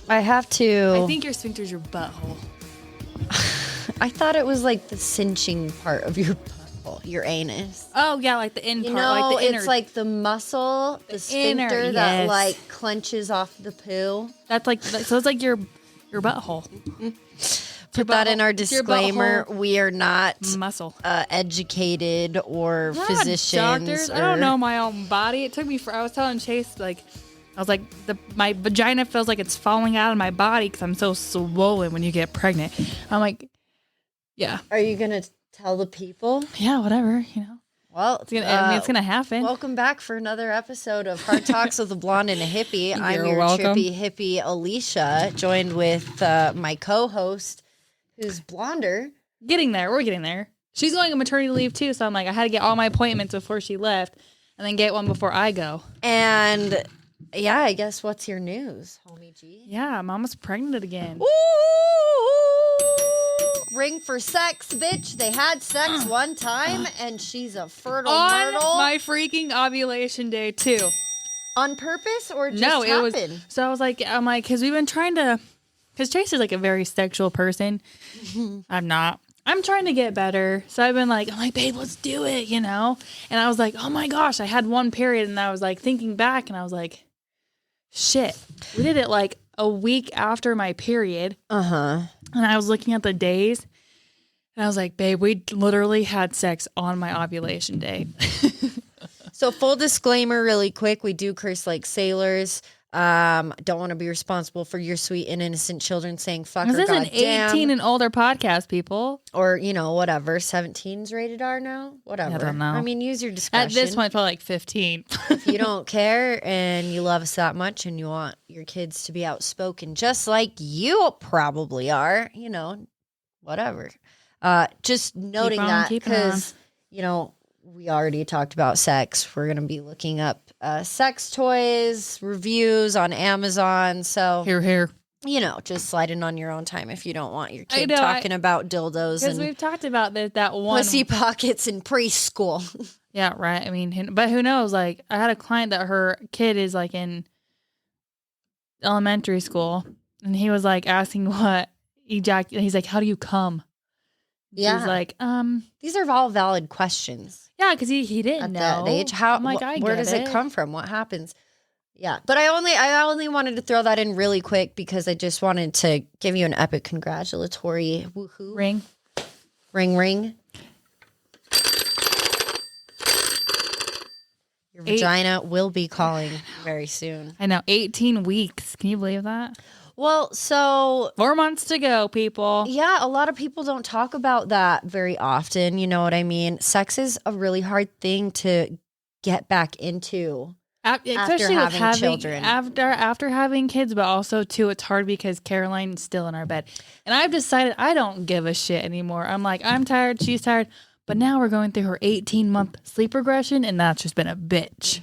I have to. I think your sphincter's your butthole. I thought it was like the cinching part of your butthole, your anus. Oh yeah, like the end You part, know, like the inner. it's like the muscle, the sphincter inner, that yes. like clenches off the poo. That's like so. It's like your butthole. Put that in our It's your disclaimer. butthole We are not muscle. educated or We're not physicians. doctors. I don't know my own body. It took me I was telling Chase I was like my vagina feels like it's falling out of my body because I'm so swollen when you get pregnant. I'm like, yeah, Are you gonna tell the people? yeah, whatever, Well, It's gonna happen. welcome back for another episode of Hard Talks with a Blonde and a Hippie. I'm You're your welcome. trippy hippie Alicia, joined with my co-host, who's blonder. Getting there, we're getting there. She's going on maternity leave too, so I'm like, I had to get all my appointments before she left, and then get one before I go. And yeah, I guess what's your news, homie G? Yeah, Mama's pregnant again. Ooh, ring for sex, bitch. They had sex one time, and she's a fertile On myrtle. my freaking ovulation day too. On purpose or just No, it happened? was. So I'm like, because we've been trying to, because Chase is like a very sexual person. I'm not. I'm trying to get better. So I'm like, babe, let's do it, And I was like, oh my gosh, I had one period, and I was like thinking back, and I was like, shit, we did it like a week after my period. Uh-huh. And I was looking at the days, and I was like, babe, we literally had sex on my ovulation day. So full disclaimer really quick, we do curse like sailors. Don't want to be responsible for your sweet and innocent children saying fuck This or is an goddamn. 18 and older podcast, people. Or, whatever. 17's rated R now? Whatever. I don't know. I mean, use your discretion. At this point, probably like 15. If you don't care and you love us that much and you want your kids to be outspoken just like you probably are, whatever. Just noting on that keeping on. because, we already talked about sex. We're going to be looking up sex toys, reviews on Amazon. So, Here. just slide in on your own time if you don't want your I kid know, talking about dildos Because and we've talked about that one. pussy pockets in preschool. Yeah, right. I mean, but who knows? Like, I had a client that her kid is like in elementary school, and he was like asking what he's like, how do you come? Yeah. She's like, These are all valid questions. yeah, because he didn't At know. that age, how? I'm like, I where get does it come from? What happens? Yeah, but I only wanted to throw that in really quick because I just wanted to give you an epic congratulatory woohoo Ring. ring. Your vagina will be calling very soon. I know, 18 weeks. Can you believe that? Well, so 4 months to go, people. yeah, a lot of people don't talk about that very often. You know what I mean? Sex is a really hard thing to get back into. Especially with having children. after having kids, but also too, it's hard because Caroline's still in our bed, and I've decided I don't give a shit anymore. I'm like, I'm tired, she's tired, but now we're going through her 18-month sleep regression, and that's just been a bitch.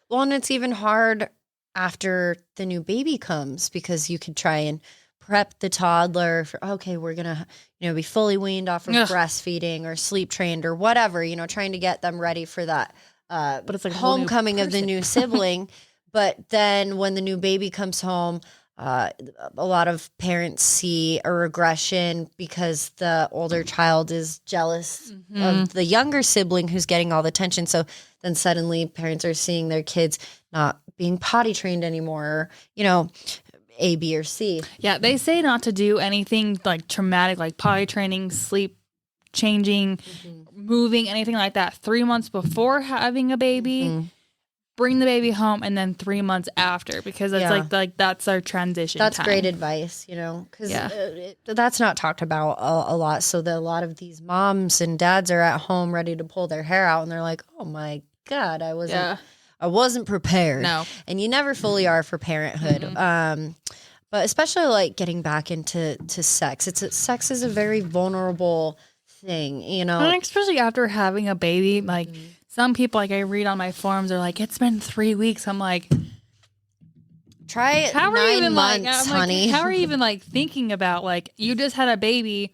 Well, and it's even hard after the new baby comes because you could try and prep the toddler for, okay, we're going to, be fully weaned off of Ugh. breastfeeding or sleep trained or whatever, trying to get them ready for that But it's like a whole new homecoming of the person. new sibling. But then when the new baby comes home, a lot of parents see a regression because the older child is jealous of the younger sibling who's getting all the attention. So then suddenly parents are seeing their kids not being potty trained anymore, or, A, B, or C. Yeah, they say not to do anything like traumatic, like potty training, sleep changing, moving, anything like that 3 months before having a baby. Bring the baby home, and then 3 months after, because it's Yeah. like that's our transition. That's time. great advice, because that's not talked about a lot. So a lot of these moms and dads are at home ready to pull their hair out, and they're like, "Oh my God, I wasn't prepared." No. And you never fully are for parenthood. But especially like getting back into sex. Sex is a very vulnerable thing, And especially after having a baby, like some people, like I read on my forums, are like, it's been 3 weeks. I'm like, try it. how are you 9 even months, honey. how are you even like thinking about like you just had a baby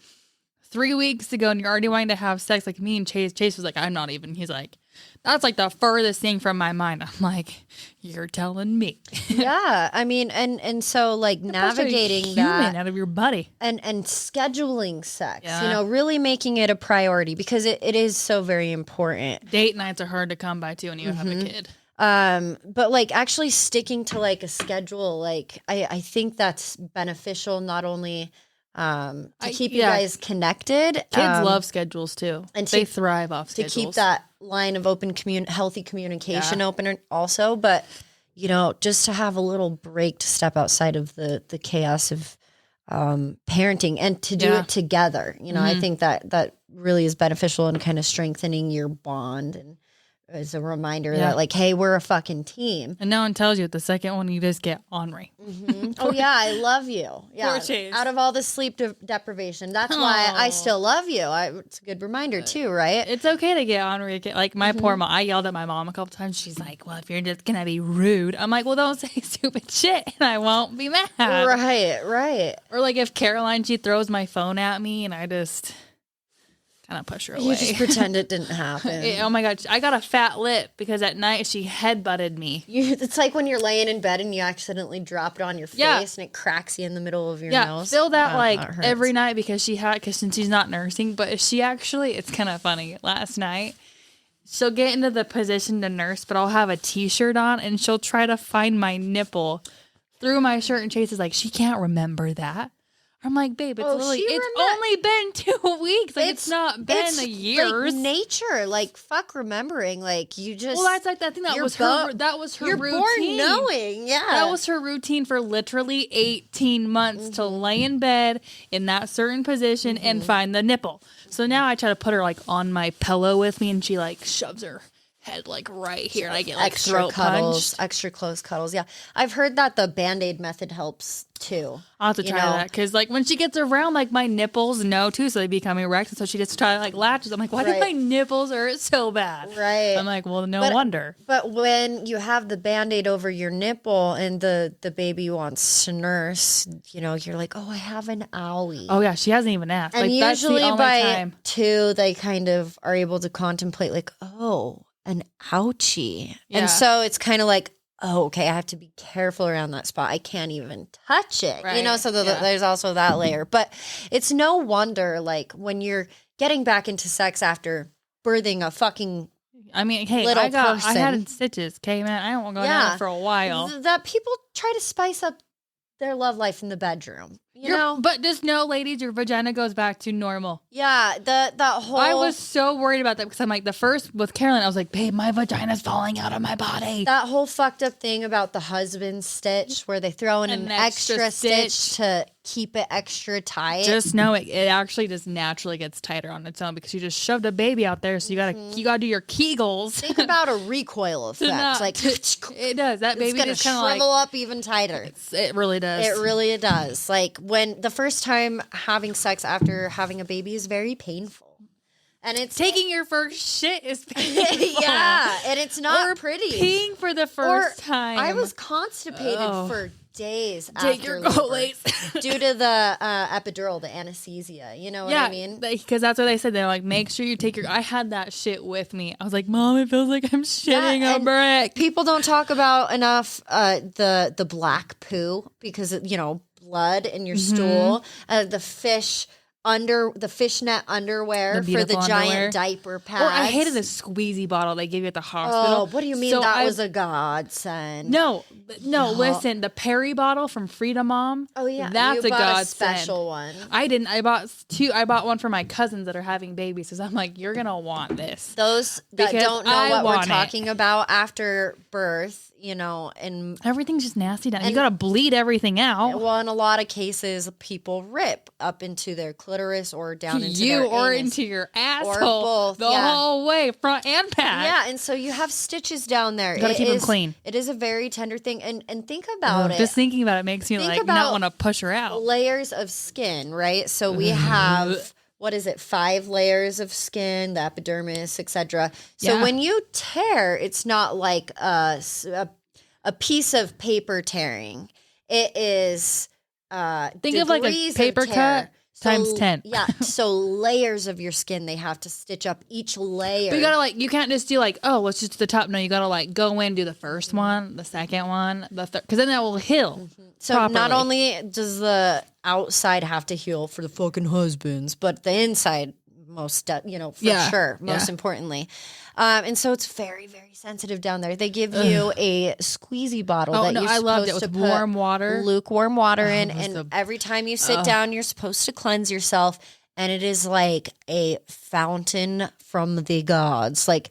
3 weeks ago and you're already wanting to have sex? Like me and Chase was like, I'm not even. He's like, That's like the furthest thing from my mind. I'm like, you're telling me. Yeah, I mean, and so like navigating human that out of your body. and scheduling sex, Yeah. really making it a priority because it is so very important. Date nights are hard to come by too when you have a kid. But like actually sticking to like a schedule, like I think that's beneficial not only to keep you guys connected. Kids love schedules too, and they thrive off schedules. To keep that line of open healthy communication open also, but just to have a little break to step outside of the chaos of parenting and to do it together. I think that really is beneficial in kind of strengthening your bond and as a reminder that like, hey, we're a fucking team. And no one tells you at the second one you just get ornery. Oh yeah, I love you. Yeah, out of all the sleep deprivation, that's why I still love you. It's a good reminder too, right? It's okay to get ornery. Like my poor mom, I yelled at my mom a couple times. She's like, "Well, if you're just gonna be rude," I'm like, "Well, don't say stupid shit, and I won't be mad." Right. Or like if Caroline, she throws my phone at me, and I just kind of push her away. You just pretend it didn't happen. Oh my God. I got a fat lip because at night she headbutted me. It's like when you're laying in bed and you accidentally drop it on your face and it cracks you in the middle of your nose. Feel that every night because since she's not nursing, but it's kind of funny. Last night, she'll get into the position to nurse, but I'll have a t-shirt on and she'll try to find my nipple through my shirt, and Chase is like, she can't remember that. I'm like, babe, it's only been 2 weeks. Like, it's not been a year. Like nature, like fuck remembering. Like you just. Well, that's like that thing that was her you're routine. Born knowing, yeah. That was her routine for literally 18 months to lay in bed in that certain position and find the nipple. So now I try to put her like on my pillow with me, and she like shoves her head like right here, and I get like extra throat cuddles, punched. extra close cuddles. Yeah, I've heard that the Band-Aid method helps too. I'll have to try that because like when she gets around, like my nipples know too, so they become erect, and so she just try to like latches. I'm like, why do my nipples hurt so bad? Right. I'm like, well, no wonder. But when you have the Band-Aid over your nipple and the baby wants to nurse, you're like, oh, I have an owie. Oh yeah, she hasn't even asked. And like, usually that's the only by time. 2, they kind of are able to contemplate like, oh, an ouchie. Yeah. And so it's kind of like, oh, okay, I have to be careful around that spot. I can't even touch it, right. So there's also that layer. But it's no wonder, like, when you're getting back into sex after birthing a fucking hey, little I had stitches, okay, man? I don't go down for a while. That people try to spice up their love life in the bedroom, you know? But just know, ladies, your vagina goes back to normal. Yeah, that whole... I was so worried about that because I'm like, the first with Caroline, I was like, babe, my vagina's falling out of my body. That whole fucked up thing about the husband stitch where they throw in an extra stitch to keep it extra tight. Just know it actually just naturally gets tighter on its own because you just shoved a baby out there, so you gotta do your Kegels. Think about a recoil effect. Like it does. That baby gonna just kind of shrivel up even tighter. It really does. It really does. Like when the first time having sex after having a baby is very painful. And it's taking your first shit is painful. Yeah, and it's not pretty. Peeing for the first time. I was constipated for days Take your Colace. due to the epidural, the anesthesia. You know what I mean? Because that's what they said. They're like, make sure you take your... I had that shit with me. I was like, Mom, it feels like I'm shitting a brick. People don't talk about enough the black poo because, blood in your stool, the fishnet underwear for the giant diaper pads. Or I hated the squeezy bottle they gave you at the hospital. Oh, what do you mean that was a godsend? No, listen, the Perry bottle from Freedom Mom. Oh yeah, that's you a godsend. Special one. I didn't. I bought 2. I bought one for my cousins that are having babies. So I'm like, you're gonna want this. Those that don't know what we're talking about after birth. And everything's just nasty down. You gotta bleed everything out. Well, in a lot of cases, people rip up into their clitoris or down into their or anus. into your asshole, or both, the whole way, front and back. Yeah, and so you have stitches down there. You gotta keep them clean. It is a very tender thing, and think about it. Just thinking about it makes me not want to push her out. Layers of skin, right? So we have. What is it? 5 layers of skin, the epidermis, etc. So when you tear, it's not like a piece of paper tearing. It is think of like a paper cut. times 10. Yeah. So layers of your skin, they have to stitch up each layer. But you gotta like, you can't just do like, oh, let's just do the top. No, you gotta like go in, do the first one, the second one, the third, because then that will heal. So properly. not only does the outside have to heal for the fucking husbands, but the inside sure, most importantly. And so it's very, very sensitive down there. They give you a squeezy bottle that you're I loved it supposed with to put warm water. lukewarm water in, and every time you sit down, you're supposed to cleanse yourself, and it is like a fountain from the gods. Like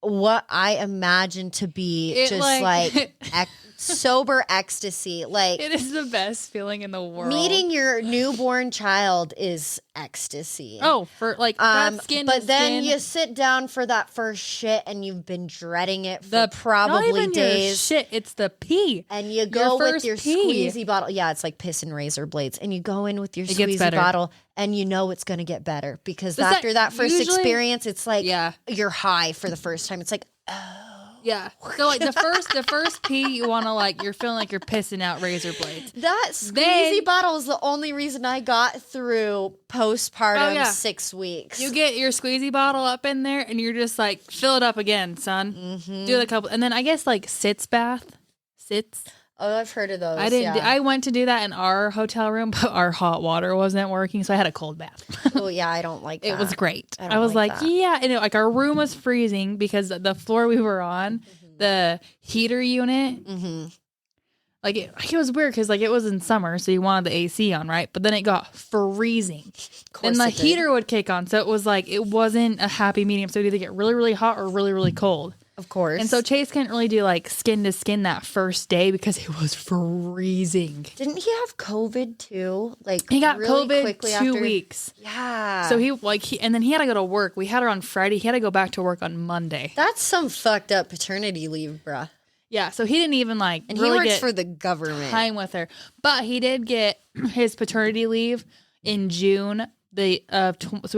what I imagine to be sober ecstasy. Like It is the best feeling in the world. meeting your newborn child is ecstasy. Oh, for like that skin. But to then skin. you sit down for that first shit, and you've been dreading it for not probably even your days. shit. It's the pee. And you go with first your pee. squeezy bottle. Yeah, it's like piss and razor blades. And you go in with your It gets squeezy better. bottle, and you know it's going to get better because But after that first usually- experience, it's like Yeah. you're high for the first time. It's like, Yeah. So like the first pee, you want to like, you're feeling like you're pissing out razor blades. that squeezy Then- bottle is the only reason I got through postpartum Oh, yeah. 6 weeks. You get your squeezy bottle up in there, and you're just like, fill it up again, son. Mm-hmm. Do it a couple, and then I guess like sits bath. Oh, I've heard of those. I didn't. Yeah. I went to do that in our hotel room, but our hot water wasn't working, so I had a cold bath. Oh yeah, I don't like that. It was great. I don't I was like like, that. yeah, and like our room was freezing because the floor we were on, the heater unit, like it was weird because like it was in summer, so you wanted the AC on, right? But then it got freezing, and the heater would kick on, so it was like it wasn't a happy medium. So it'd either get really, really hot or really, really cold. Of course. And so Chase couldn't really do like skin to skin that first day because it was freezing. didn't he have COVID too? Like He got really COVID quickly 2 after? weeks. Yeah. So and then he had to go to work. We had her on Friday. He had to go back to work on Monday. That's some fucked up paternity leave, bruh. Yeah, so he didn't even like And really he works get for the government. time with her. But he did get his paternity leave in June. So we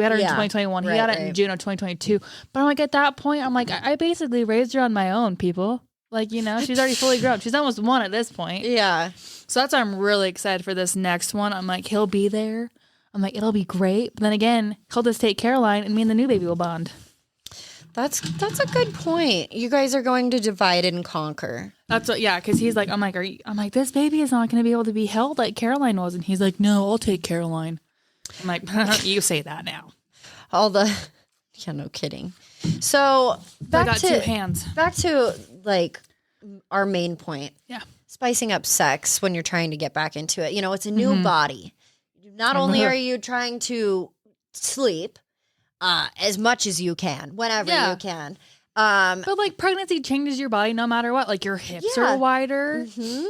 had her in Yeah, 2021. He right, got it in right. June of 2022. But I'm like, at that point, I'm like, I basically raised her on my own, people. Like, you know, she's already fully grown. She's almost 1 at this point. Yeah. So that's why I'm really excited for this next one. I'm like, he'll be there. I'm like, it'll be great. But then again, he'll just take Caroline, and me and the new baby will bond. That's a good point. You guys are going to divide and conquer. That's what, yeah, because he's like, I'm like, this baby is not going to be able to be held like Caroline was. And he's like, no, I'll take Caroline. I'm like, you say that now. Yeah, no kidding. So I got 2 hands. back to like our main point. Yeah. Spicing up sex when you're trying to get back into it. You know, it's a new body. Not only are you trying to sleep as much as you can, whenever Yeah. you can. But like pregnancy changes your body no matter what. Like your hips Yeah. are wider.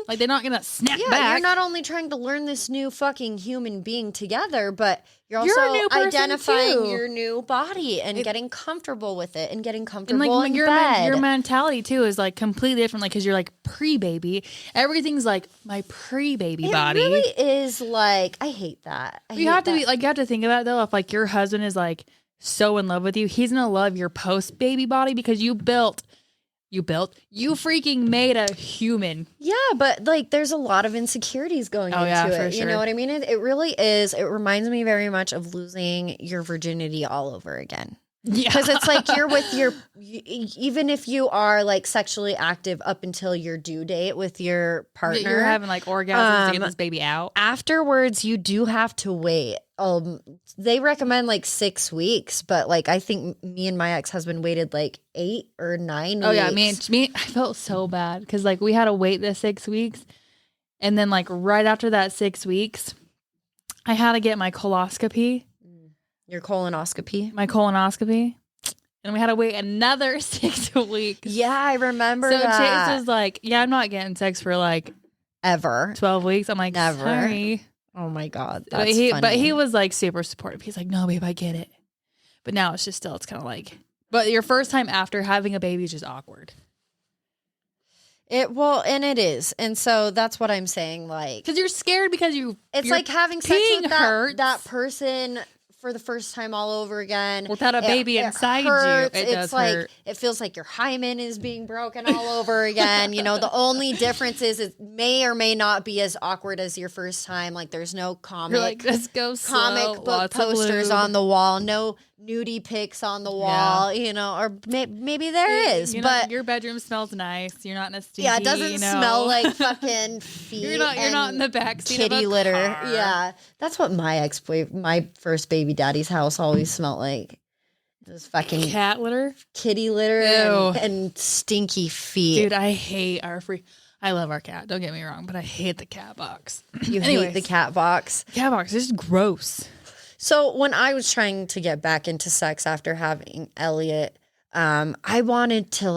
Like they're not going to snap Yeah, back. you're not only trying to learn this new fucking human being together, but you're You're a also new person, identifying too. your new body and getting comfortable with it and getting and comfortable like in your bed. your mentality too is like completely different. Like because you're like pre-baby, everything's like my pre-baby it body. really is like I hate that. You have to be like you have to think about it though. If like your husband is like so in love with you, he's gonna love your post-baby body because you freaking made a human. Yeah, but like there's a lot of insecurities going into yeah, for it. You sure. know what I mean? It really is. It reminds me very much of losing your virginity all over again. Yeah, Because it's like you're with even if you are like sexually active up until your due date with your partner, you're having like orgasms to get this baby out. afterwards you do have to wait. They recommend like 6 weeks, but like I think me and my ex-husband waited like 8 or 9 weeks. Oh yeah, me. I felt so bad because like we had to wait the 6 weeks, and then like right after that 6 weeks, I had to get my colonoscopy, Your colonoscopy. and we had to wait another 6 weeks. Yeah, I remember So that. Chase was like, "Yeah, I'm not getting sex for like Ever. 12 weeks." I'm like, Never. "Sorry." Oh my God. But That's he, funny. but he was like super supportive. He's like, "No, babe, I get it." But now it's just it's kind of like, but your first time after having a baby is just awkward. And it is. And so that's what I'm saying. Like, Because you're scared because it's you're like having sex peeing with hurts. that person for the first time all over again. Without a baby inside hurts. you, it does like, hurt. It feels like your hymen is being broken all over again. You know, the only difference is it may or may not be as awkward as your first time. Like there's no You're like, let's go slow. comic book Lots of posters lube. on the wall, no nudie pics on the wall, you know, or maybe there is, You know, but your bedroom smells nice. You're not in a stinky, yeah, it doesn't smell like fucking feet. You're not in the back seat kitty of a litter. car. Yeah, that's what my first baby daddy's house always smelled like. It was fucking cat litter. kitty litter Ew. and stinky feet. Dude, I hate our free. I love our cat. Don't get me wrong, but I hate the cat box. You hate the cat box. Cat box is gross. So when I was trying to get back into sex after having Elliot, I wanted to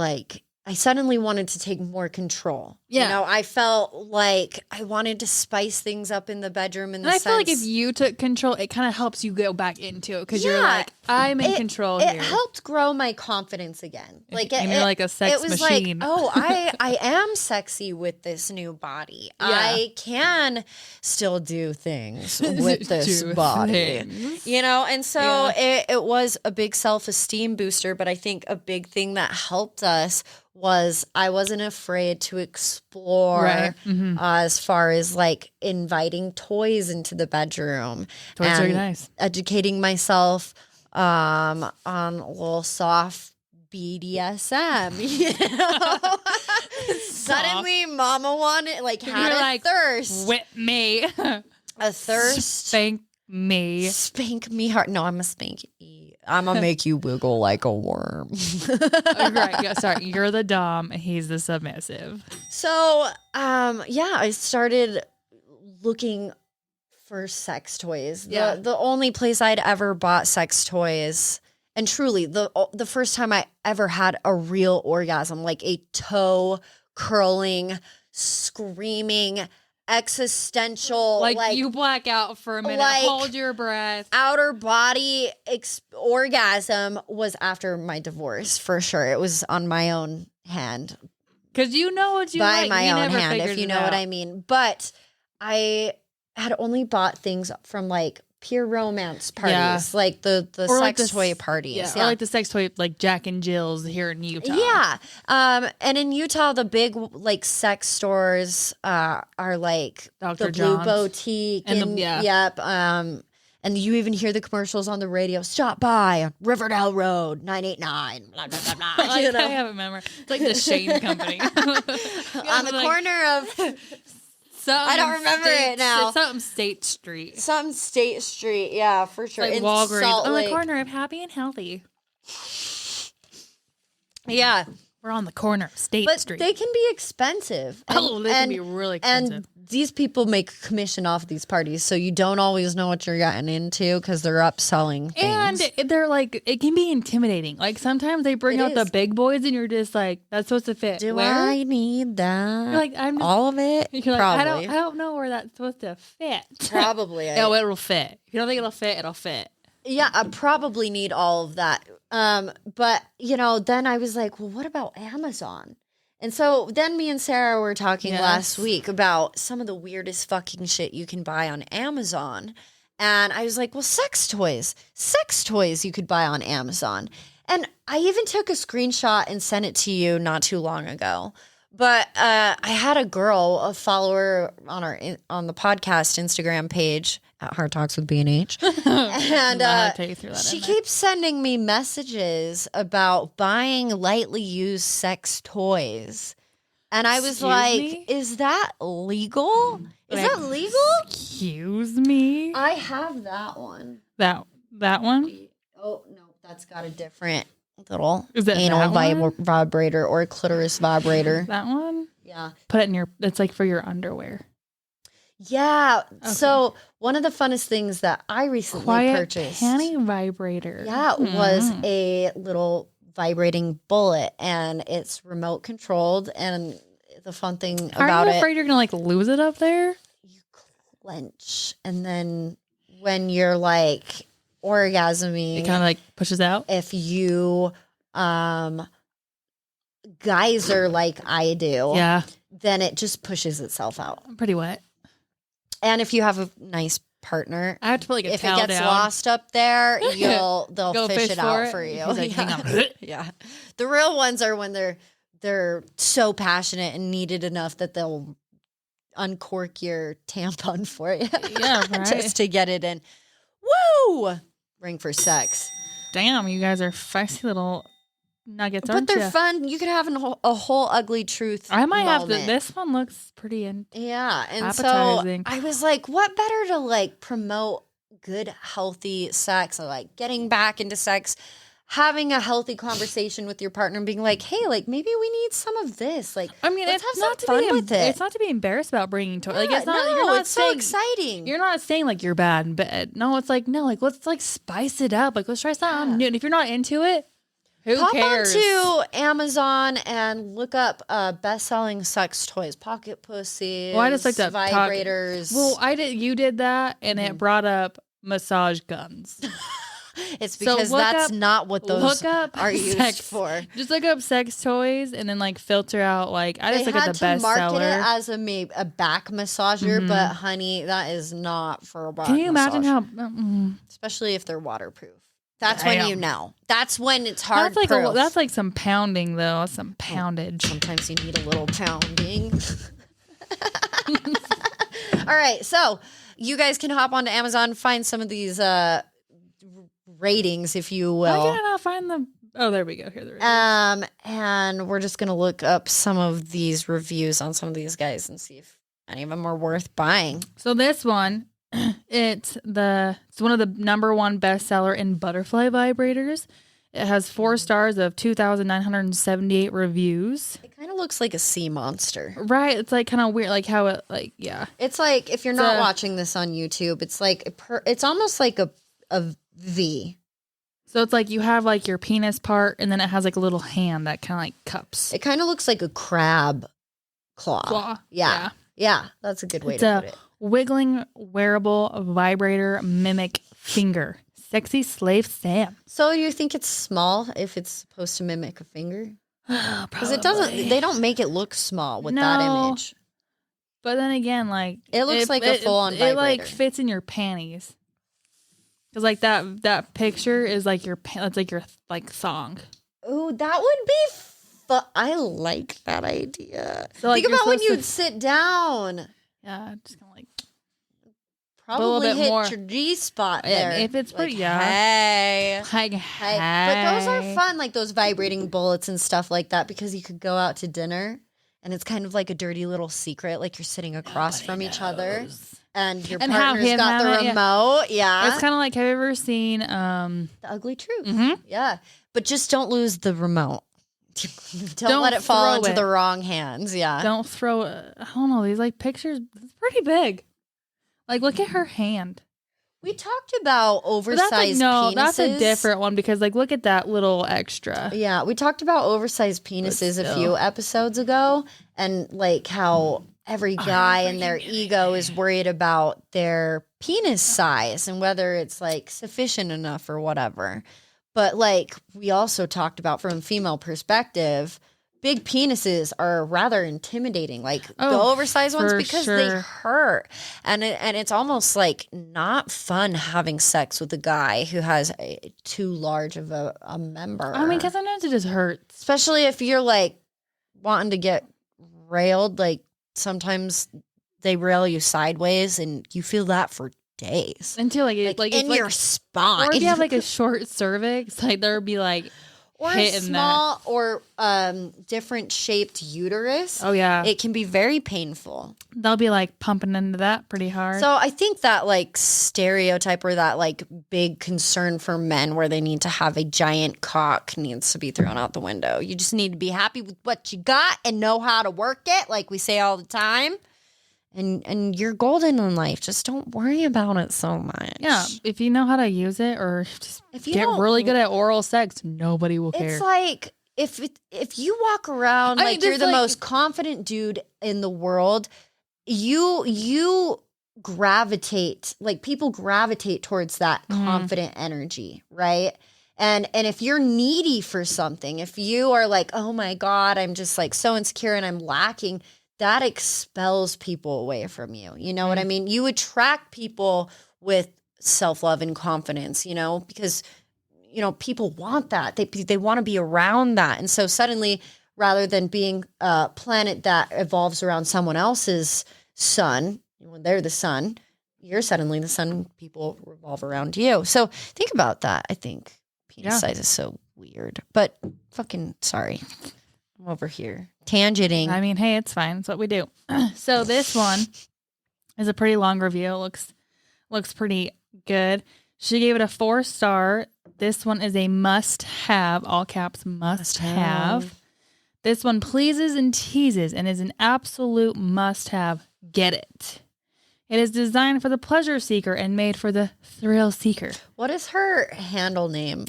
I suddenly wanted to take more control. Yeah. You know, I felt like I wanted to spice things up in the bedroom And I feel like if you took control, it kind of helps you go back into it because you're like, I'm in control it here. helped grow my confidence again. Like And you're like a sex it was machine. Like, oh, I am sexy with this new body. Yeah. I can still do things with this Do body. things. You know, and so it was a big self-esteem booster, but I think a big thing that helped us was I wasn't afraid to explore Right. Mm-hmm. as far as like inviting toys into the bedroom. Toys are and nice. Educating myself on a little soft BDSM. You know? Suddenly mama wanted had You're a like, thirst. Whip me. A thirst. Spank me. Spank me hard. No, I'm a spank you. I'm gonna make you wiggle like a worm. Right. Yeah, sorry. You're the dom. He's the submissive. So, I started looking for sex toys. Yeah. The only place I'd ever bought sex toys, and truly the first time I ever had a real orgasm, like a toe curling, screaming, existential, Like you black out for a minute. like- Hold your breath. outer body orgasm was after my divorce for sure. It was on my own hand, Because you know what you by like. my You own never hand, figured if you it know what out. I mean. But I had only bought things from like pure romance parties, Yeah. like the Or like sex the toy s- parties. Yeah, or like the sex toy, like Jack and Jill's here in Utah. Yeah. And in Utah, the big like sex stores are like Dr. the John's. Blue Boutique And and, the- yeah. yep. And you even hear the commercials on the radio. Stop by on Riverdale Road, 989. Blah, blah, blah, blah, Like, you know? I haven't memorized. It's like the Shane Company. On the corner of I don't remember it now. It's something State Street. some State Street. Yeah, for sure. Like In Walgreens. Salt On the Lake. corner of Happy and Healthy. Yeah. We're on the corner of State But Street. they can be expensive. Oh, they can be really expensive. And these people make commission off these parties, so you don't always know what you're getting into because they're upselling things. And they're like, it can be intimidating. Like sometimes they bring It out the is. big boys and you're just like, that's supposed to fit. Do Where? I need that? You're like, I'm just, all of it? you're like, Probably. I don't know where that's supposed to fit. Probably. Oh, it'll fit. If you don't think it'll fit, it'll fit. Yeah, I probably need all of that. But then I was like, well, what about Amazon? And so then me and Sarah were talking Yes. last week about some of the weirdest fucking shit you can buy on Amazon. And I was like, well, sex toys you could buy on Amazon. And I even took a screenshot and sent it to you not too long ago. But I had a girl, a follower on the podcast Instagram page at Hard Talks with B&H. And I'll tell you through that she in there. keeps sending me messages about buying lightly used sex toys. And I was Excuse like, me? is that legal? Is Like, that legal? Excuse me. I have that one. That one? Oh, no, that's got a different little Is it anal that one? vibrator or clitoris vibrator. That one? Yeah. Put it in your. It's like for your underwear. Yeah. So one of the funnest things that I recently Quiet purchased. panty vibrator. Yeah, was a little vibrating bullet, and it's remote controlled. And the fun thing Are about you it, afraid you're gonna like lose it up there? you clench, and then when you're like orgasming, It kind of like pushes out. if you geyser like I do, Yeah, then it just pushes itself out. I'm pretty wet. And if you have a nice partner. I have to put like a If it towel gets down. lost up there, they'll Go fish it out for you. He's like, hang on. Yeah. The real ones are when they're so passionate and need it enough that they'll uncork your tampon for you. Yeah, right. Just to get it in. Woo! Ring for sex. Damn, you guys are feisty little nuggets, But aren't they're you? fun. You could have a whole ugly truth. I might have to. moment. This one looks pretty Yeah, and appetizing. so I was like, what better to like promote good, healthy sex, or like getting back into sex, having a healthy conversation with your partner, and being like, hey, like maybe we need some of this. Like, I mean, let's it's have not some to fun be with it. It's not to be embarrassed about bringing toys. Like, Yeah, it's not. no, You're not it's saying, so exciting. You're not saying like you're bad in bed. No, it's like no, like let's like spice it up. Like let's try something new. And if you're not into it, who Pop cares? onto Amazon and look up best-selling sex toys, pocket pussies, Well, I just looked up vibrators. Well, I did. You did that, and it brought up massage guns. it's so because look that's up- not what those Look up are used sex. for. Just look up sex toys, and then like filter out like I just They look had at the to best market seller. it as a back massager, but honey, that is not for a back Can you imagine massage. how? Especially if they're waterproof. That's when Damn. you know. That's when it's hard That's like proof. that's like some pounding though. That's some poundage. Sometimes you need a little pounding. All right, so you guys can hop onto Amazon, find some of these ratings, if you Why will. can I not find the? Oh, there we go. Here, there. It is. And we're just gonna look up some of these reviews on some of these guys and see if any of them are worth buying. So this one, it's one of the #1 bestseller in butterfly vibrators. It has 4 stars of 2,978 reviews. It kind of looks like a sea monster. Right, it's like kind of weird, like how it like yeah. It's like if you're not watching this on YouTube, it's like it's almost like a V. So it's like you have like your penis part, and then it has like a little hand that kind of like cups. It kind of looks like a crab claw. Claw. Yeah, that's a good way It's to a put it. wiggling wearable vibrator mimic finger. Sexy slave Sam. So you think it's small if it's supposed to mimic a finger? Because it doesn't. Probably. They don't make it look small with that No. image. But then again, like It looks like a full-on It like vibrator. fits in your panties. Cause like that picture is like that's like your like thong. Ooh, that would be fun. I like that idea. So, like, think you're about when supposed to- you'd sit down. Yeah, just kind of like Probably bit hit more. your G spot Yeah, there. if it's pretty- Like, yeah. Hey. like Hey. But those are fun, like those vibrating bullets and stuff like that, because you could go out to dinner and it's kind of like a dirty little secret, like you're sitting across from each other and your And have partner's him got the have it, yeah. remote. Yeah. It's kind of like, have you ever seen The Ugly Truth. Mhm. Yeah. But just don't lose the remote. don't Don't let it fall throw into it. the wrong hands. Yeah. don't throw I don't know, these like pictures, it's pretty big. Like look at her hand. We talked about But oversized no, penises. that's a different one because like look at that little extra. Yeah, we talked about oversized penises a still. few episodes ago, and like how every guy and their ego is worried about their penis size and whether it's like sufficient enough or whatever. But like we also talked about from a female perspective, big penises are rather intimidating. Like the Oh, oversized ones, for because they sure. hurt, and it's almost like not fun having sex with a guy who has too large of a member. I mean, because sometimes it just hurts. Especially if you're like wanting to get railed, like sometimes they rail you sideways and you feel that for days. Until like it, like in it's your like, spine. or if you have like a short cervix, like there would be like or a hitting small or different shaped uterus. oh yeah, It can be very painful. they'll be like pumping into that pretty hard. So I think that like stereotype or that like big concern for men where they need to have a giant cock needs to be thrown out the window. You just need to be happy with what you got and know how to work it, like we say all the time. And you're golden in life. Just don't worry about it so much. yeah, if you know how to use it or just If you get don't- really good at oral sex, nobody will care. It's like if you walk around I mean, like you're just the like- most confident dude in the world, you gravitate, like people gravitate towards that confident energy, right? And if you're needy for something, if you are like, oh my God, I'm just like so insecure and I'm lacking, that expels people away from you. You know what I mean? You attract people with self-love and confidence, because, people want that. They want to be around that. And so suddenly, rather than being a planet that evolves around someone else's sun, when they're the sun, you're suddenly the sun, people revolve around you. So think about that. I think penis size is so weird, but fucking sorry. I'm over here tangenting. I mean, hey, it's fine. It's what we do. So this one is a pretty long review. It looks pretty good. She gave it a 4-star. This one is a must-have, all caps, must-have. This one pleases and teases and is an absolute must-have. Get it. It is designed for the pleasure seeker and made for the thrill seeker. What is her handle name?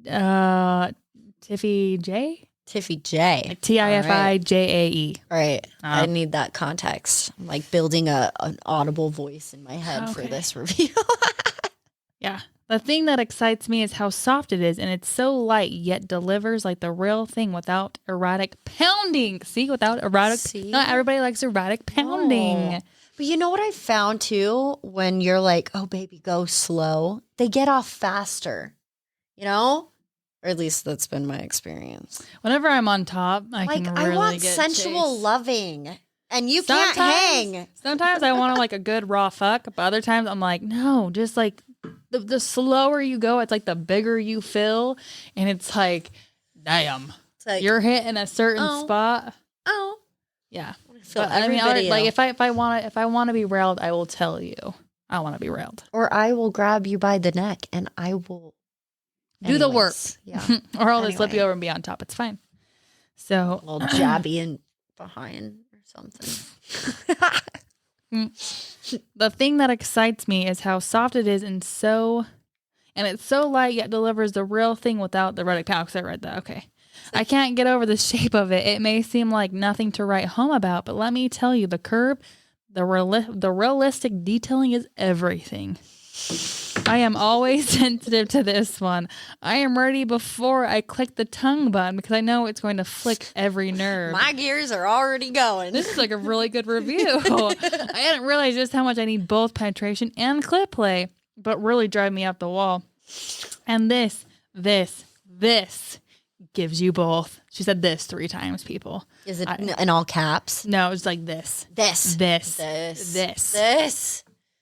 Tiffy J? Tiffy J. Like TIFIJAE. All right. I need that context. I'm like building an audible voice in my head for this review. Yeah. The thing that excites me is how soft it is, and it's so light, yet delivers like the real thing without erratic pounding. Not everybody likes erratic pounding. Oh. But you know what I found too? When you're like, oh, baby, go slow, they get off faster, Or at least that's been my experience. Whenever I'm on top, I can really I want get sensual chased. loving, and you can't hang. Sometimes I want like a good raw fuck, but other times I'm like, no, just like the slower you go, it's like the bigger you feel, and it's like, damn, It's like, you're hitting a certain spot. Oh, Yeah. but I mean, like if I want to be railed, I will tell you I want to be railed, or I will grab you by the neck and I will do the work. Yeah, or I'll just flip you over and be on top. It's fine. So a little jabby in behind or something. The thing that excites me is how soft it is and it's so light yet delivers the real thing without the red cow. Because I read that. Okay. I can't get over the shape of it. It may seem like nothing to write home about, but let me tell you, the curve, the realistic detailing is everything. I am always sensitive to this one. I am ready before I click the tongue button because I know it's going to flick every nerve. My gears are already going. This is like a really good review. I hadn't realized just how much I need both penetration and clip play, but really drive me up the wall. And this gives you both. She said this 3 times, people. Is it in all caps? No, it's like this. This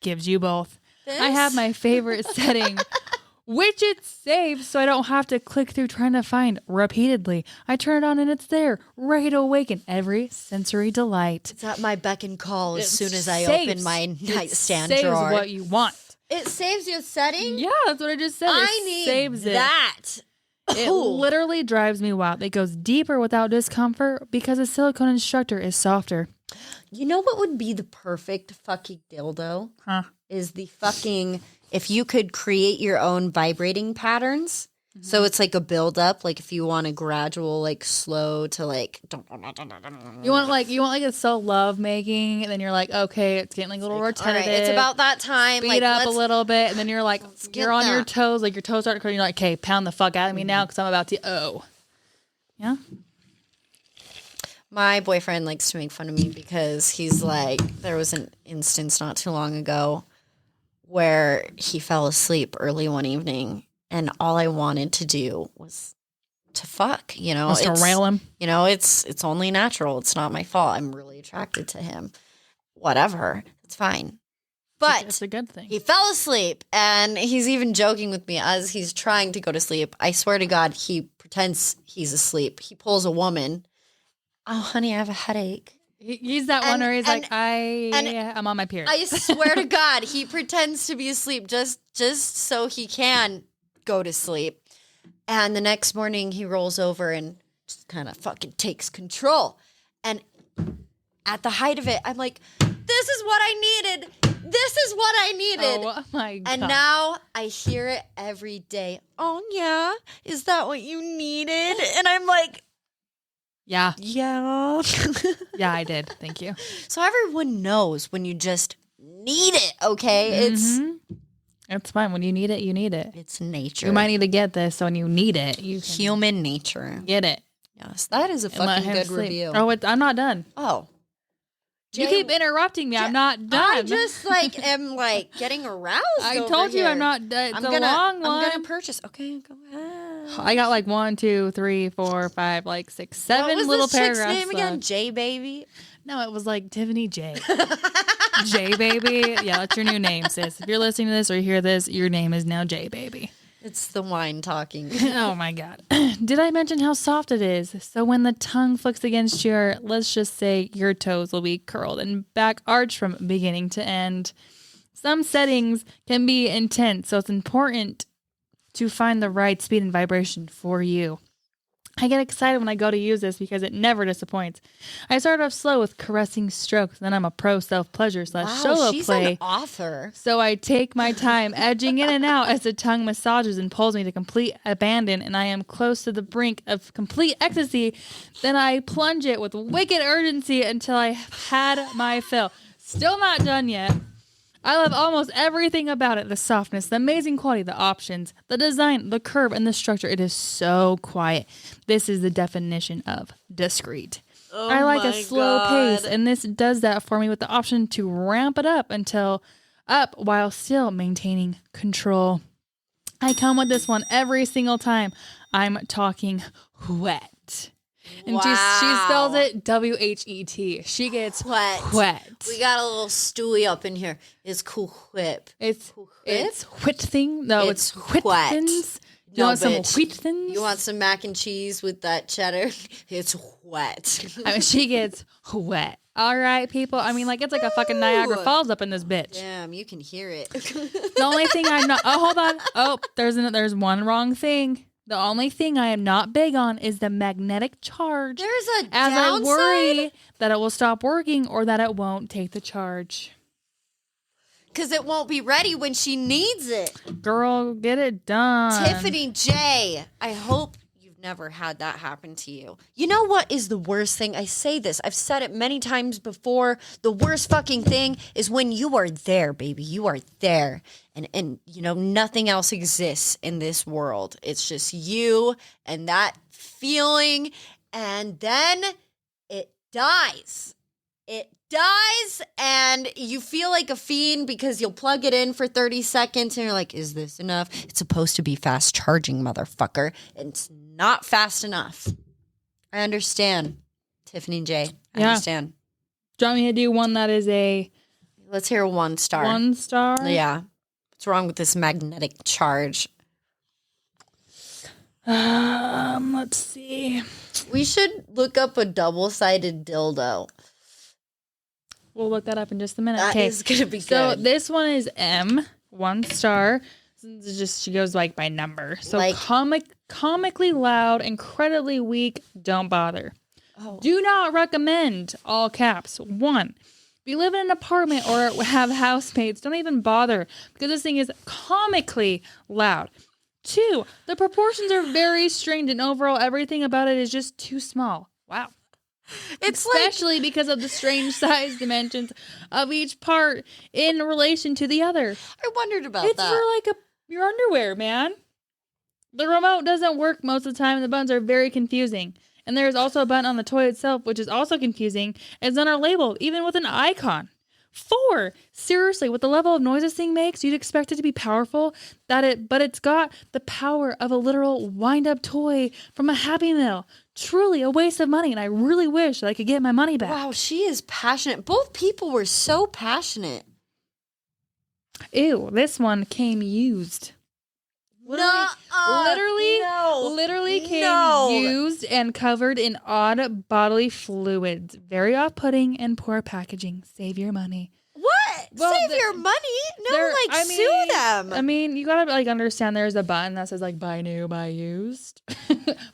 Gives you both. I have my favorite setting, which it's saved so I don't have to click through trying to find repeatedly. I turn it on and it's there, ready to awaken every sensory delight. It's at my beck and call as soon as I open my nightstand saves drawer. What you want. It saves you a setting? Yeah, that's what I just said. I need that. It literally drives me wild. It goes deeper without discomfort because the silicone instructor is softer. You know what would be the perfect fucking dildo? Huh. Is the fucking, if you could create your own vibrating patterns. Mm-hmm. So it's like a build up, like if you want a gradual, like slow to like. You want like a self love making, and then you're like, okay, it's getting like a little repetitive. Right, it's about that time. Speed up a little bit, and then you're like, you're on your toes, like your toes start to. You're like, okay, pound the fuck out of me now because I'm about to. Yeah. My boyfriend likes to make fun of me because he's like, there was an instance not too long ago where he fell asleep early one evening and all I wanted to do was to fuck, Was to rail him. It's only natural. It's not my fault. I'm really attracted to him. Whatever. It's fine. But it's a good thing. He fell asleep and he's even joking with me as he's trying to go to sleep. I swear to God, he pretends he's asleep. He pulls a woman. Oh, honey, I have a headache. He's that one where he's like, I'm on my period. I swear to God, he pretends to be asleep just so he can go to sleep. And the next morning he rolls over and just kind of fucking takes control. And at the height of it, I'm like, this is what I needed. This is what I needed. Oh my God. And now I hear it every day. Oh, yeah? Is that what you needed? And I'm like, yeah. Yeah. Yeah, I did. Thank you. So everyone knows when you just need it, okay? It's fine. When you need it, you need it. It's nature. You might need to get this, so when you need it, you can human nature. get it. Yes, that is a fucking good review. Oh, I'm not done. Oh. You keep interrupting me. I'm not done. I just am getting aroused. I over told you here. I'm not. It's a long one. I'm gonna purchase. Okay, go ahead. I got 1, 2, 3, 4, 5, 6, 7 what was little this chick's paragraphs. name again? J Baby. No, it was Tiffany J. J Baby. Yeah, that's your new name, sis. If you're listening to this or you hear this, your name is now J Baby. It's the wine talking. Oh my God. Did I mention how soft it is? So when the tongue flicks against let's just say your toes will be curled and back arched from beginning to end. Some settings can be intense, so it's important to find the right speed and vibration for you. I get excited when I go to use this because it never disappoints. I start off slow with caressing strokes, then I'm a pro self-pleasure / solo she's play. an author. So I take my time edging in and out as the tongue massages and pulls me to complete abandon, and I am close to the brink of complete ecstasy. Then I plunge it with wicked urgency until I have had my fill. Still not done yet. I love almost everything about it. The softness, the amazing quality, the options, the design, the curve, and the structure. It is so quiet. This is the definition of discreet. I like a slow pace, and this does that for me with the option to ramp it up while still maintaining control. I come with this one every single time I'm talking wet. And she spells it W-H-E-T. She gets wet. We got a little Stewie up in here. It's cool whip. It's wheat thing. No, it's wheat wet. thins. You No, want some bitch. wheat thins? You want some mac and cheese with that cheddar? It's wet. I mean, she gets wet. All right, people. I mean, it's like a fucking Niagara Falls up in this bitch. Damn, you can hear it. The only thing I'm not. Oh, hold on. Oh, there's one wrong thing. The only thing I am not big on is the magnetic charge. There's a as downside. I worry that it will stop working or that it won't take the charge. Because it won't be ready when she needs it. Girl, get it done. Tiffany J, I hope you've never had that happen to you. You know what is the worst thing? I say this. I've said it many times before. The worst fucking thing is when you are there, baby. You are there. And nothing else exists in this world. It's just you and that feeling. And then it dies. It dies and you feel like a fiend because you'll plug it in for 30 seconds and you're like, is this enough? It's supposed to be fast charging, motherfucker. It's not fast enough. I understand. Tiffany J. I understand. Do you want me to do one that is a... Let's hear 1 star. 1 star? Yeah. What's wrong with this magnetic charge? Let's see. We should look up a double-sided dildo. We'll look that up in just a minute. That is going to be good. So this one is M, 1 star. It's just she goes by number. So comically loud, incredibly weak, don't bother. Oh. Do not recommend, all caps. 1, if you live in an apartment or have housemates, don't even bother because this thing is comically loud. 2, the proportions are very strained and overall everything about it is just too small. Wow. It's especially because of the strange size dimensions of each part in relation to the other. I wondered about it's that. It's for your underwear, man. The remote doesn't work most of the time. The buttons are very confusing. And there's also a button on the toy itself, which is also confusing. It's not our label, even with an icon. 4, seriously, with the level of noise this thing makes, you'd expect it to be powerful, but it's got the power of a literal wind-up toy from a Happy Meal. Truly a waste of money, and I really wish that I could get my money back. Wow, she is passionate. Both people were so passionate. Ew, this one came used. Literally came used and covered in odd bodily fluids. Very off-putting and poor packaging. Save your money. What? Well, save your money? No, sue them. I mean, you gotta understand there's a button that says buy new, buy used.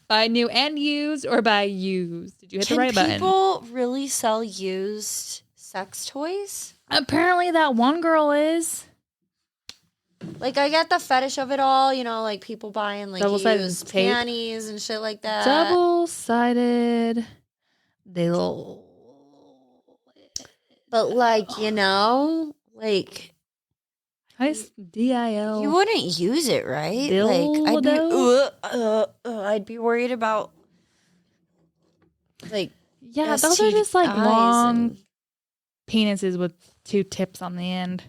Buy new and used or buy used. Did you hit the right button? Can people really sell used sex toys? Apparently that one girl is. I get the fetish of it all, people buying used panties and shit like that. Double-sided. But DIL. You wouldn't use it, right? I'd be worried about those are just long penises with 2 tips on the end.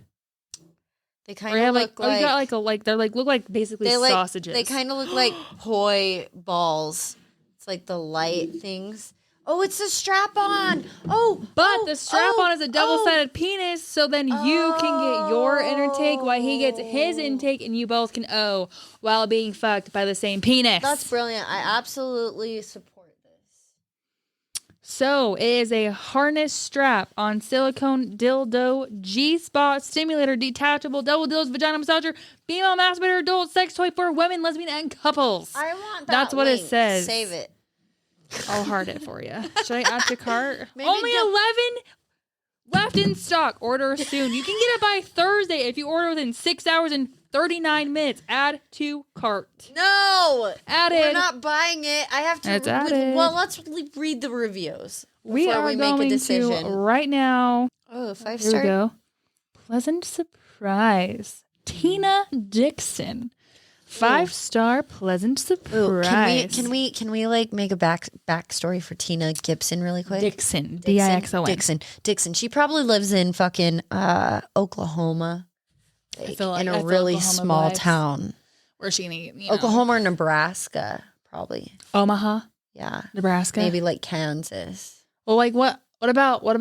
They kind of look you got they're look like basically sausages. They kind of look like poi balls. It's like the light things. Oh, it's a strap on. But the strap on is a double-sided penis, so then you can get your intake while he gets his intake, and you both can while being fucked by the same penis. That's brilliant. I absolutely support this. So it is a harness strap on silicone dildo, G-spot stimulator, detachable, double dildos, vagina massager, female masturbator, adult sex toy for women, lesbian, and couples. I want that. That's what link. It says. Save it. I'll heart it for you. Should I add to cart? Maybe Only 11 left in stock. Order soon. You can get it by Thursday if you order within 6 hours and 39 minutes. Add to cart. No. Added. We're not buying it. I have to. It's added. Well, let's read the reviews before We are make going a decision. to right now. Oh, 5 Here star. we go. Pleasant surprise. Tina Dixon. 5-star pleasant surprise. Can we like make a backstory for Tina Gibson really quick? Dixon. Dixon. Dixon. She probably lives in fucking Oklahoma. I feel like in I a feel really Oklahoma small vibes. town. Where's she gonna get, Oklahoma or Nebraska, probably. Omaha, Yeah. Nebraska. Maybe like Kansas. Well, like what about what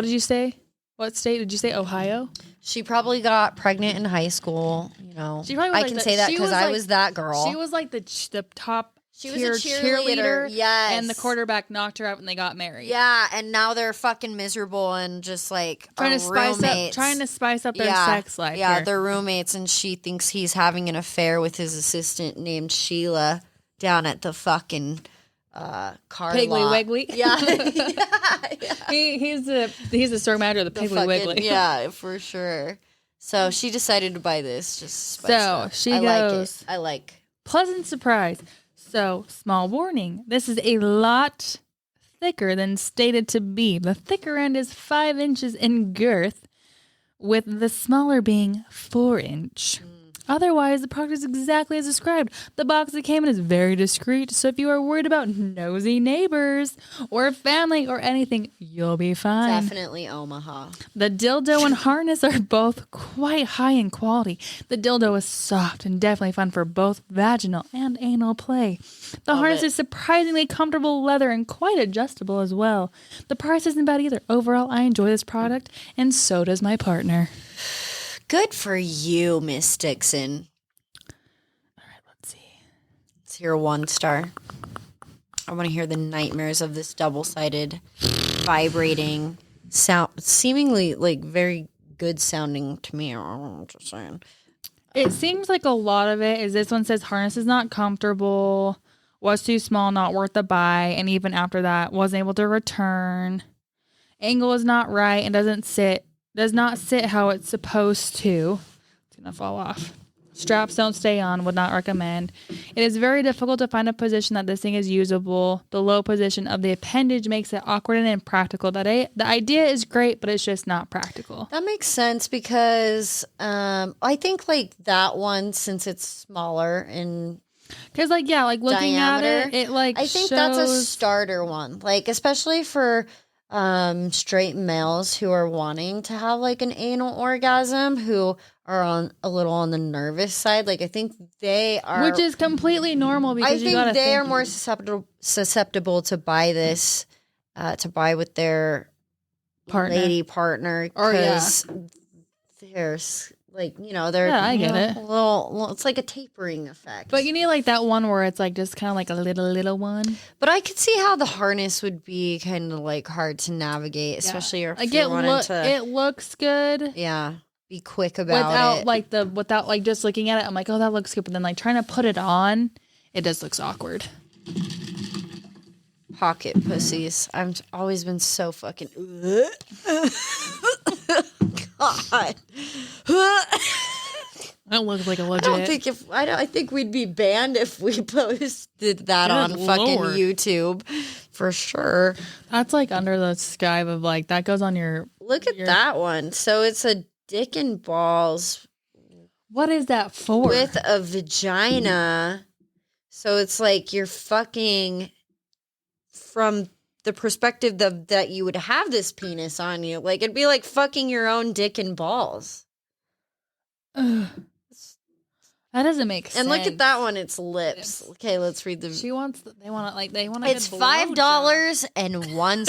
did you say? What state did you say? Ohio? She probably got pregnant in high school, you know. She probably was I like can the- say that she because was I like- was that girl. She was like the top She was tier a cheerleader. Yes. and the quarterback knocked her up and they got married. Yeah, and now they're fucking miserable and just like Trying roommates. to spice up their sex life. Yeah, here. they're roommates, and she thinks he's having an affair with his assistant named Sheila down at the fucking car Piggly lot. Wiggly. Yeah, yeah. He's the store manager of the Piggly Fucking- Wiggly. Yeah, for sure. So she decided to buy this. Just to spice it So up. she I goes. like it. I like. Pleasant surprise. So, small warning. This is a lot thicker than stated to be. The thicker end is 5 inches in girth, with the smaller being 4 inch. Otherwise, the product is exactly as described. The box it came in is very discreet, so if you are worried about nosy neighbors or family or anything, you'll be fine. Definitely Omaha. The dildo and harness are both quite high in quality. The dildo is soft and definitely fun for both vaginal and anal play. The harness is surprisingly comfortable leather and quite adjustable as well. The price isn't bad either. Overall, I enjoy this product, and so does my partner. Good for you, Miss Dixon. All right, let's see. Let's hear 1 star. I want to hear the nightmares of this double-sided, vibrating sound, seemingly like very good sounding to me. I'm just saying. It seems like a lot of it is this one says harness is not comfortable, was too small, not worth the buy, and even after that, wasn't able to return. Angle is not right and does not sit how it's supposed to. It's gonna fall off. Straps don't stay on, would not recommend. It is very difficult to find a position that this thing is usable. The low position of the appendage makes it awkward and impractical. The idea is great, but it's just not practical. That makes sense because I think like that one, since it's smaller in Because like looking diameter, at it like I think that's a shows- starter one. Like especially for straight males who are wanting to have like an anal orgasm, who are a little on the nervous side. Like I think they are, which is completely normal because I you think gotta they are think- more susceptible to buy this, to buy with their Partner. lady partner, Or, yeah. because there's like, you know, they're Yeah, I get it. a little, it's like a tapering effect. But you need like that one where it's like just kind of like a little one. But I could see how the harness would be kind of like hard to navigate, especially if Like you're wanting to, it looks good yeah, be quick about it. without like just looking at it. I'm like, oh, that looks good. But then like trying to put it on, it just looks awkward. Pocket pussies. I've always been so fucking. God. That looks like a legit. I think we'd be banned if we posted that Good on fucking Lord. YouTube, for sure. That's like under the sky of like that goes on your. Look at that one. So it's a dick and balls What is that for? with a vagina. So it's like you're fucking from the perspective that you would have this penis on you. Like, it'd be like fucking your own dick and balls. Ugh. That doesn't make sense. And look at that one, it's lips. Okay, let's read the. They want It's $5.01.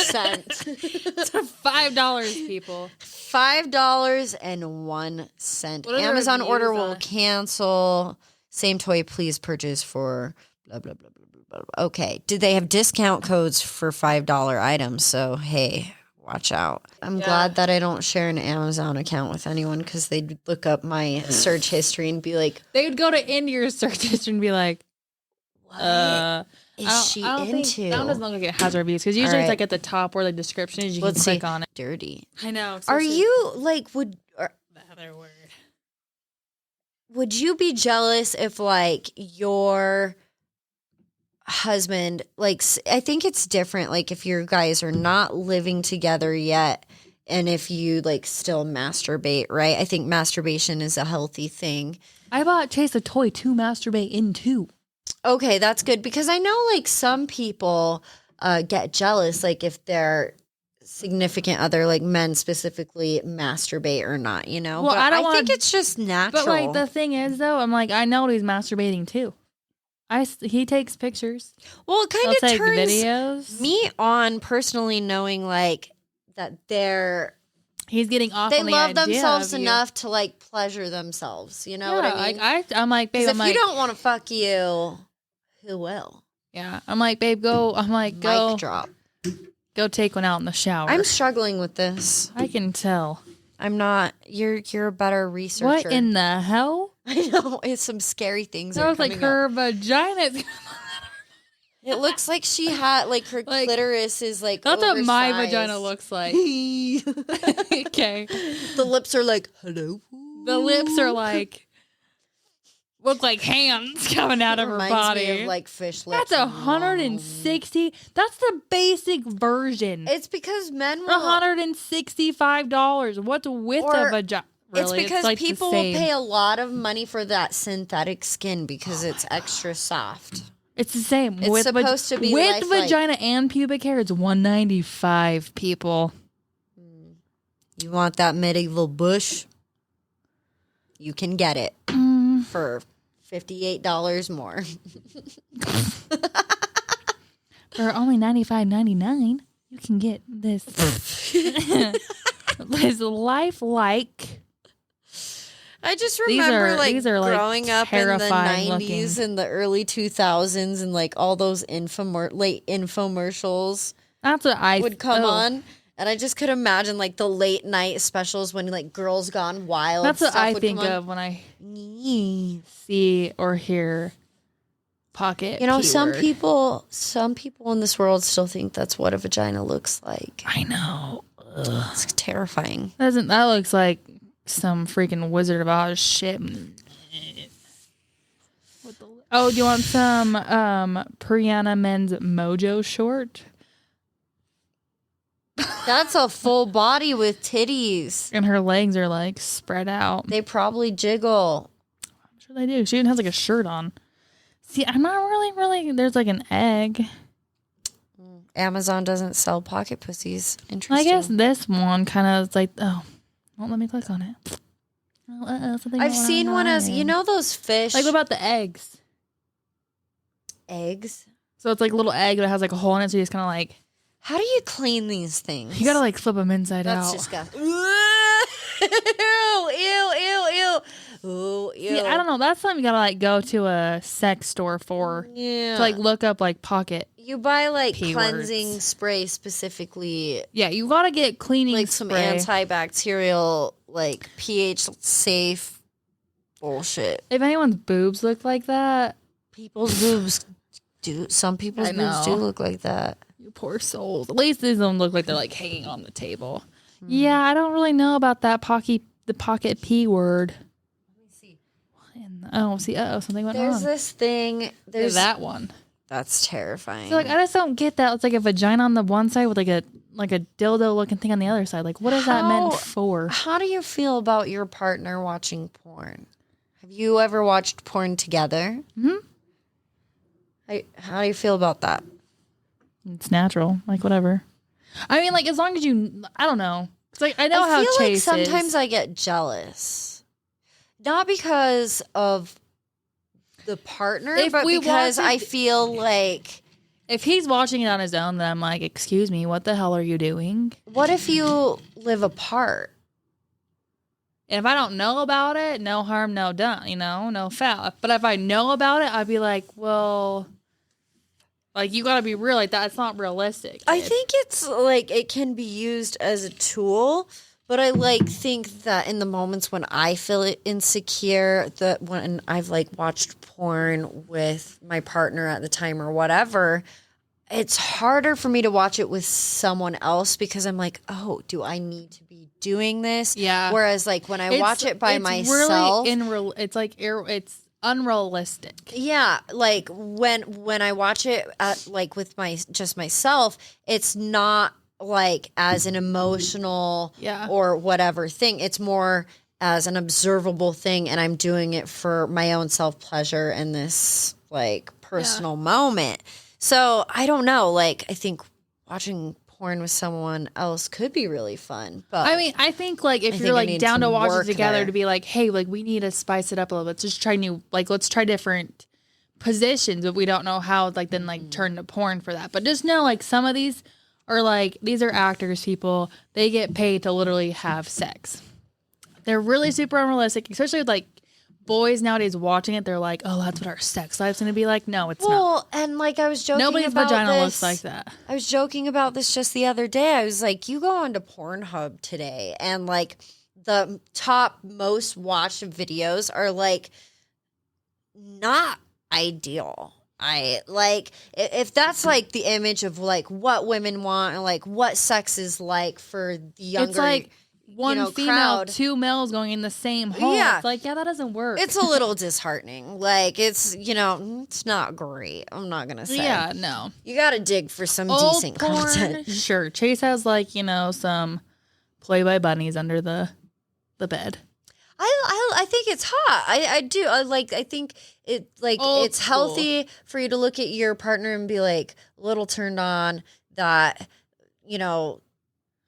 It's $5, people. $5.01. What are the Amazon reviews order will on? cancel. Same toy, please purchase for blah, blah, blah, blah, blah, blah. Okay. Did they have discount codes for $5 items? So, hey, watch out. I'm glad that I don't share an Amazon account with anyone because they'd look up my search history and be like, They would go to your search history and be like, what is she I don't into? think that one doesn't look like it has reviews because usually All it's right. like at the top where the description is. You Let's can click see. on it. Dirty. I know. Are you like, the other word? would you be jealous if like your husband, like, I think it's different, like if your guys are not living together yet and if you like still masturbate, right? I think masturbation is a healthy thing. I bought Chase a toy to masturbate into. Okay, that's good because I know like some people get jealous, like if their significant other, like men specifically, masturbate or not, you know? Well, but I don't think wanna- it's just natural. But like the thing is though, I'm like, I know he's masturbating too. He takes pictures. well, it kind He'll of take turns videos. me on personally knowing like that He's getting off. they on the love idea themselves of you. enough to like pleasure themselves. You know Yeah, what I mean? like I'm like, babe. Because I'm if like, you don't want to fuck you, who will? yeah. I'm like, babe, go. I'm like, go. Mic drop. Go take one out in the shower. I'm struggling with this. I can tell. I'm not. You're a better researcher. What in the hell? I know it's some scary things. That are was like coming up. her vagina. It looks like she had like her Like, clitoris is like. That's what my oversized. vagina looks like. Okay. The lips are like hello. The lips are like look like hands coming out of her Reminds body. me of like fish lips. That's 160. That's the basic version. It's because men will. $165. What's with Or a vagina? Really, it's because like the people will same. pay a lot of money for that synthetic skin because it's extra soft. It's the same. It's supposed to be with lifelike. vagina and pubic hair. It's $195. People. You want that medieval bush? You can get it for $58 more. For only $95.99, you can get this this lifelike. I just These remember are- like these are, like, growing up in the terrifying 90s and the early 2000s and like all those late infomercials That's what I would come oh, on. And I just could imagine like the late night specials when like Girls Gone Wild. That's what stuff I would think come on. of when I You see or hear pocket. know, P some word. people in this world still think that's what a vagina looks like. I know. It's terrifying. That looks like some freaking Wizard of Oz shit. Oh, do you want some Priyana Men's Mojo short? That's a full body with titties. And her legs are like spread out. They probably jiggle. I'm sure they do. She even has like a shirt on. See, I'm not really. There's like an egg. Amazon doesn't sell pocket pussies. Interesting. I guess this one kind of is like, oh, won't let me click on it. Oh, something I've going seen one as, on. you know those fish Like, what about the eggs? eggs? So it's like a little egg that has like a hole in it. So you just kind of like, How do you clean these things? you gotta like flip them inside That's out. disgusting. Ew, ew. Ooh, ew. See, I don't know. That's something you gotta like go to a sex store for. Yeah. To like look up like pocket. You buy like P cleansing words. spray specifically, Yeah, you gotta get cleaning like some spray. antibacterial, like pH safe bullshit. If anyone's boobs look like that, People's boobs do. Some people's I boobs do know. look like that. you poor souls. At least these don't look like they're like hanging on the table. Hmm. Yeah, I don't really know about that the pocket P word. Let me see. Something went There's on. this thing. There's that one. That's terrifying. So like I just don't get that. It's like a vagina on the one side with like a dildo looking thing on the other side. Like what is that meant for? How do you feel about your partner watching porn? Have you ever watched porn together? Hmm? How do you feel about that? It's natural. Like, whatever. I mean, like, as long as I don't know. It's like, I know how feel Chase like sometimes is. I get jealous. Not because of the partner, but because I feel like... If he's watching it on his own, then I'm like, excuse me, what the hell are you doing? What if you live apart? If I don't know about it, no harm, no done, no foul. But if I know about it, I'd be like, well, like, you got to be real. Like, that's not realistic. I think it's like it can be used as a tool, but I like think that in the moments when I feel insecure, that when I've like watched porn with my partner at the time or whatever, it's harder for me to watch it with someone else because I'm like, oh, do I need to be doing this? Yeah. Whereas like when I watch it by myself, it's unrealistic. yeah, like when I watch it at like with just myself, it's not like as an emotional or whatever thing. It's more as an observable thing, and I'm doing it for my own self pleasure in this like personal moment. So I don't know. Like I think watching porn with someone else could be really fun. But I mean, I think like if you're like down to watch it together, to be like, hey, like we need to spice it up a little bit. Let's just try let's try different positions, but we don't know how like then like turn to porn for that. But just know like some of these are like, these are actors, people. They get paid to literally have sex. They're really super unrealistic, especially with like boys nowadays watching it. They're like, oh, that's what our sex life's going to be like. No, it's not. Well, and like I was joking Nobody's about vagina this. looks like that. I was joking about this just the other day. I was like, you go onto Pornhub today and like the top most watched videos are like not ideal. I like if that's like the image of like what women want and like what sex is like for the younger, it's like one female, crowd. Two males going in the same home. Yeah. It's like, yeah, that doesn't work. It's a little disheartening. Like it's it's not great. I'm not gonna say. Yeah, no. You gotta dig for some Old decent porn, content. Sure. Chase has like, some Playboy bunnies under the bed. I think it's hot. I do. I think it like Old it's school. healthy for you to look at your partner and be like a little turned on that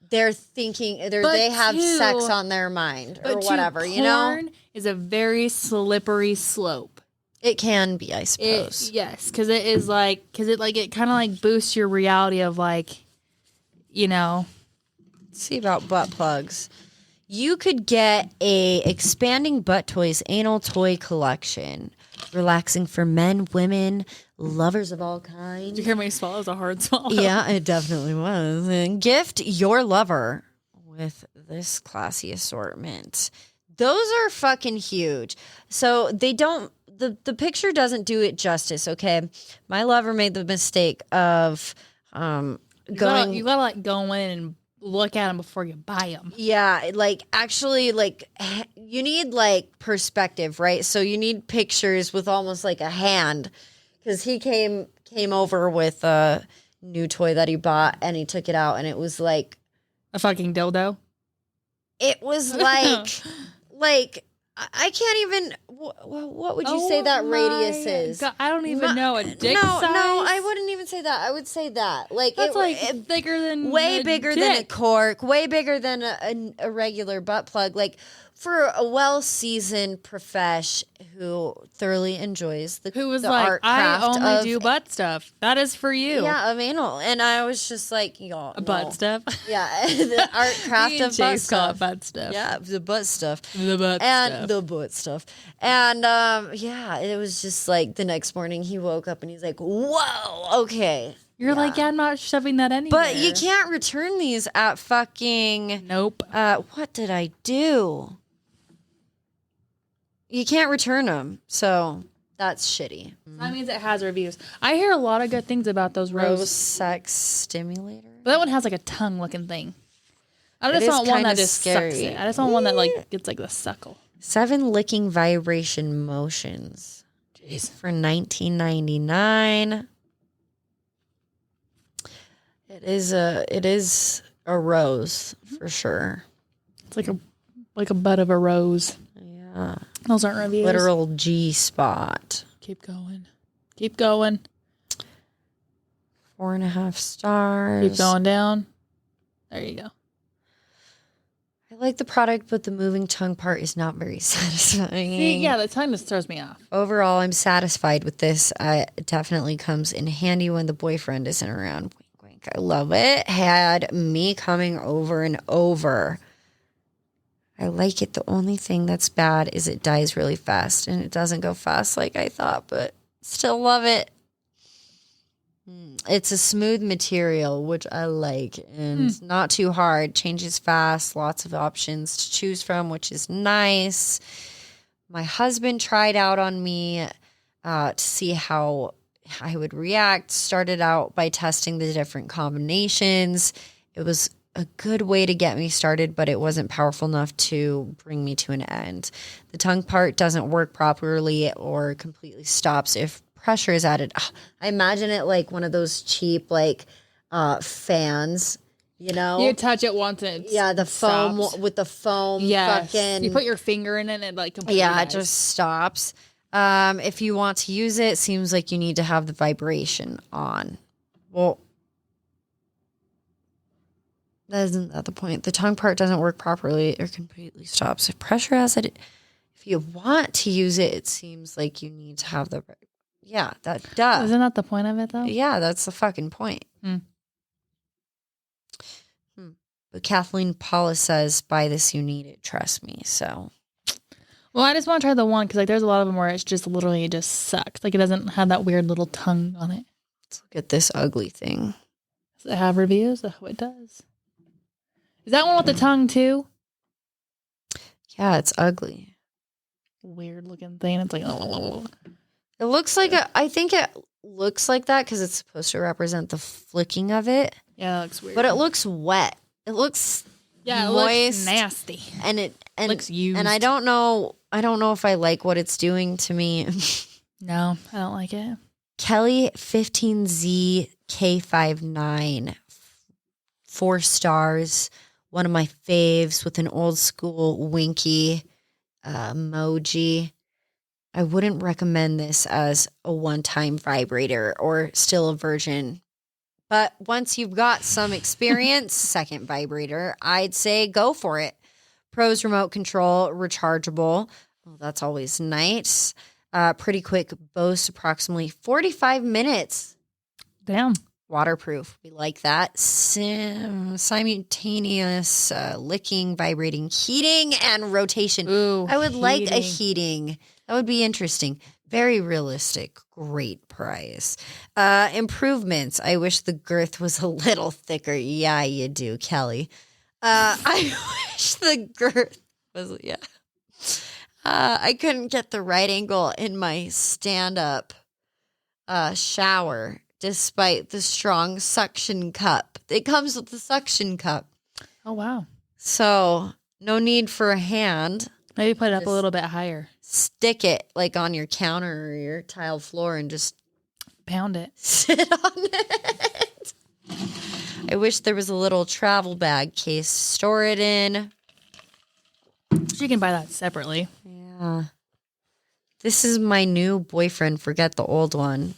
they're thinking they have sex on their mind or whatever. Porn is a very slippery slope. It can be, I suppose. Yes, because it is like it kind of like boosts your reality of like, Let's see about butt plugs. You could get a expanding butt toys anal toy collection, relaxing for men, women, lovers of all kinds. Did you hear me swallow? It was a hard swallow. Yeah, it definitely was. And gift your lover with this classy assortment. Those are fucking huge. So they don't. The picture doesn't do it justice. Okay, my lover made the mistake of going. You gotta like go in and look at them before you buy them. Yeah, like actually, like you need like perspective, right? So you need pictures with almost like a hand, because he came over with a new toy that he bought and he took it out and it was like a fucking dildo. It was like I can't even. What would you say that radius is? God, I don't even know a dick size. No, I wouldn't even say that. I would say that like that's bigger than way bigger dick. than a cork, way bigger than a regular butt plug. Like for a well-seasoned profesh who thoroughly enjoys the art craft I only do butt stuff. That is for you. Yeah, of anal, and I was just like, butt stuff. Yeah, the art craft of butt stuff. Butt stuff. Yeah, the butt stuff. The butt stuff. And yeah, it was just like the next morning he woke up and he's like, whoa, okay. You're like, yeah, I'm not shoving that anywhere. But you can't return these at fucking... Nope. What did I do? You can't return them, so that's shitty. That means it has reviews. I hear a lot of good things about those Rose sex stimulator. But that one has like a tongue looking thing. I just want one that just scary. sucks it. I just want one that like gets like the suckle. 7 licking vibration motions. Jeez. For $19.99. It is a rose for sure. It's like a bud of a rose. Yeah. Those aren't reviews. Literal G spot. Keep going. Keep going. 4.5 stars. Keep going down. There you go. I like the product, but the moving tongue part is not very satisfying. See, yeah, the tongue just throws me off. Overall, I'm satisfied with this. It definitely comes in handy when the boyfriend isn't around. Wink, wink. I love it. Had me coming over and over. I like it. The only thing that's bad is it dies really fast, and it doesn't go fast like I thought, but still love it. It's a smooth material, which I like, and not too hard. Changes fast, lots of options to choose from, which is nice. My husband tried out on me to see how I would react. Started out by testing the different combinations. It was a good way to get me started, but it wasn't powerful enough to bring me to an end. The tongue part doesn't work properly or completely stops if pressure is added. I imagine it like one of those cheap fans, you know? You touch it once and the foam stops. with the foam. Yes. Fucking, You put your finger in it and it like completely it dies. just stops. If you want to use it, seems like you need to have the vibration on. Well, that isn't that the point. The tongue part doesn't work properly or completely stops. If pressure has it, if you want to use it, it seems like you need to have the. Yeah, that does. Isn't that the point of it though? Yeah, that's the fucking point. But Kathleen Paula says, buy this, you need it. Trust me. So. Well, I just want to try the one because like there's a lot of them where it's just literally just sucks. Like it doesn't have that weird little tongue on it. Let's look at this ugly thing. Does it have reviews? Oh, it does. Is that one with the tongue too? Yeah, it's ugly. Weird looking thing. It's like, oh. It looks like I think it looks like that because it's supposed to represent the flicking of it. Yeah, that looks weird. But it looks wet. It looks it moist, looks nasty. and it Looks used. And I don't know if I like what it's doing to me. No, I don't like it. Kelly 15Z K59, 4 stars. One of my faves with an old school winky emoji. I wouldn't recommend this as a one-time vibrator or still a virgin. But once you've got some experience, second vibrator, I'd say go for it. Pros remote control, rechargeable. Well, that's always nice. Pretty quick boast, approximately 45 minutes. Damn. Waterproof. We like that. Simultaneous licking, vibrating, heating, and rotation. Ooh, I would like a heating. That would be interesting. Very realistic. Great price. Improvements. I wish the girth was a little thicker. Yeah, you do, Kelly. I wish the girth was, yeah. I couldn't get the right angle in my stand-up shower despite the strong suction cup. It comes with the suction cup. Oh, wow. So no need for a hand. Maybe put it up a little bit higher. Stick it like on your counter or your tile floor and just pound it. Sit on it. I wish there was a little travel bag case to store it in. So you can buy that separately. Yeah. This is my new boyfriend, Forget the Old One,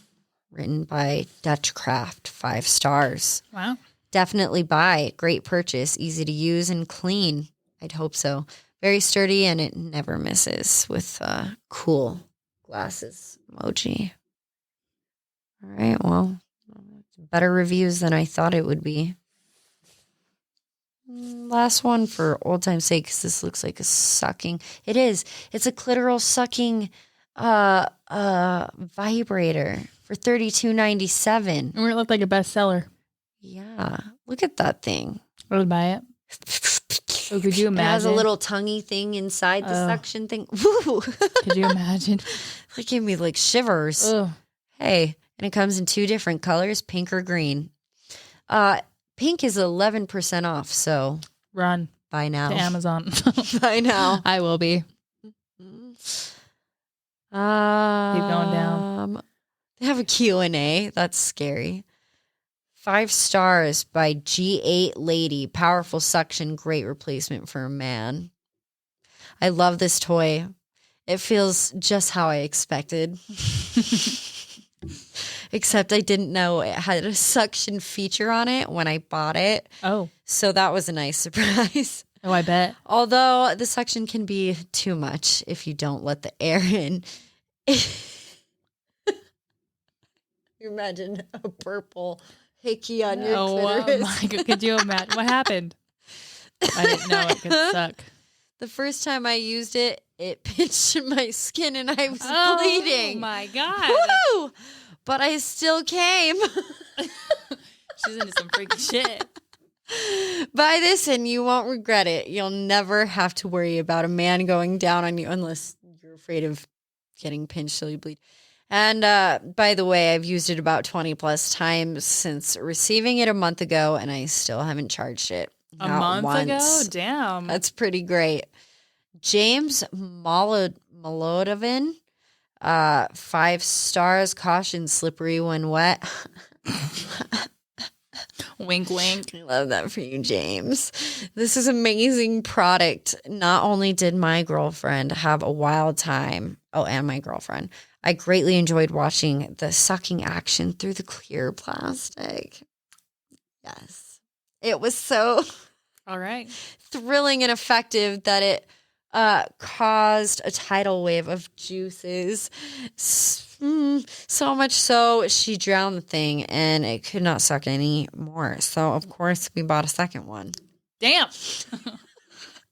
written by Dutchcraft, 5 stars. Wow. Definitely buy. Great purchase. Easy to use and clean. I'd hope so. Very sturdy and it never misses with cool glasses emoji. All right. Well, better reviews than I thought it would be. Last one for old time's sake, because this looks like a sucking. It is. It's a clitoral sucking vibrator for $32.97. It looked like a bestseller. Yeah. Look at that thing. I would buy it. Oh, could you imagine? It has a little tonguey thing inside the suction thing. Woo. Could you imagine? It gave me like shivers. Ugh. Hey, and it comes in 2 different colors, pink or green. Pink is 11% off, so run. Buy now. To Amazon. Buy now. I will be. Keep going down. They have a Q&A. That's scary. 5 stars by G8 Lady. Powerful suction. Great replacement for a man. I love this toy. It feels just how I expected. except I didn't know it had a suction feature on it when I bought it. Oh. So that was a nice surprise. Oh, I bet. Although the suction can be too much if you don't let the air in. Imagine a purple hickey on your clitoris. My God. Could you imagine? What happened? I didn't know it could suck. The first time I used it, it pinched my skin and I was bleeding. Oh my God. Woo! But I still came. She's into some freaky shit. Buy this and you won't regret it. You'll never have to worry about a man going down on you unless you're afraid of getting pinched till you bleed. And by the way, I've used it about 20 plus times since receiving it a month ago and I still haven't charged it. A month ago? Damn. That's pretty great. James Molodovin, 5 stars, caution slippery when wet. Wink, wink. I love that for you, James. This is amazing product. Not only did my girlfriend have a wild time, and my girlfriend, I greatly enjoyed watching the sucking action through the clear plastic. Yes. It was so all right, thrilling and effective that it caused a tidal wave of juices. So much so she drowned the thing and it could not suck any more. So, of course, we bought a second one. Damn.